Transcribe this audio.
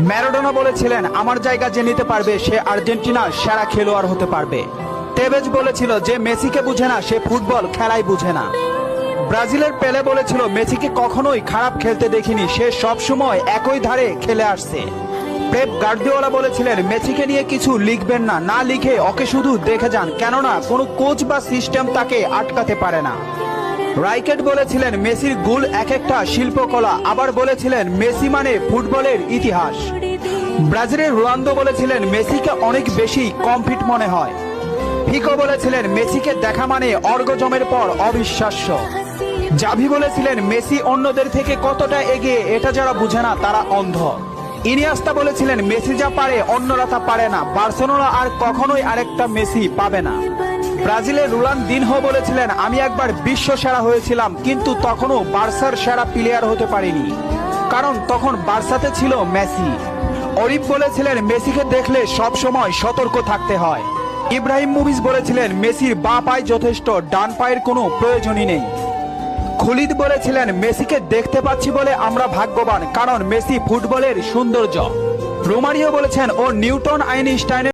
Maradona বলেছিলেন, আমার জায়গা যে নিতে পারবে সে আর্জেন্টিনার সেরা খেলোয়াড় হতে পারবে। তেভেজ বলেছিল, যে মেসিকে বুঝে না সে ফুটবল খেলাই বুঝে না। ব্রাজিলের পেলে বলেছিল, মেসিকে কখনোই খারাপ খেলতে দেখিনি, সে সবসময় একই ধারে খেলে আসছে। পেপ গার্দিওলা বলেছিলেন, মেসিকে নিয়ে কিছু লিখবেন না, না লিখে ওকে শুধু দেখে যান, কেননা কোনো কোচ বা সিস্টেম তাকে আটকাতে পারে না। রাইকেট বলেছিলেন, মেসির গোল এক একটা শিল্পকলা। আবার বলেছিলেন, মেসি মানে ফুটবলের ইতিহাস। ব্রাজিলের রোনালদো বলেছিলেন, মেসিকে অনেক বেশি কমফিট মনে হয়। ফিকো বলেছিলেন, মেসিকে দেখা মানে অর্গজমের পর অবিশ্বাস্য। জাভি বলেছিলেন, মেসি অন্যদের থেকে কতটা এগিয়ে এটা যারা বুঝে না তারা অন্ধ। ইনিয়েস্তা বলেছিলেন, মেসি যা পারে অন্যরা তা পারে না, বার্সেলোনা আর কখনোই আরেকটা মেসি পাবে না। ব্রাজিলের রোনালদিনহো বলেছিলেন, আমি একবার বিশ্ব সেরা হয়েছিলাম, কিন্তু তখনও বার্সার সেরা প্লেয়ার হতে পারিনি, কারণ তখন বার্সাতে ছিল মেসি। অরিফ বলেছিলেন, মেসিকে দেখলে সব সময় সতর্ক থাকতে হয়। ইব্রাহিমোভিচ বলেছিলেন, মেসির বাঁ পায়ে যথেষ্ট, ডান পায়ের কোনো প্রয়োজনই নেই। খুলিদ বলেছিলেন, মেসিকে দেখতে পাচ্ছি বলে আমরা ভাগ্যবান, কারণ মেসি ফুটবলের সৌন্দর্য। রোমারিও বলেছেন, ও নিউটন আইনস্টাইনের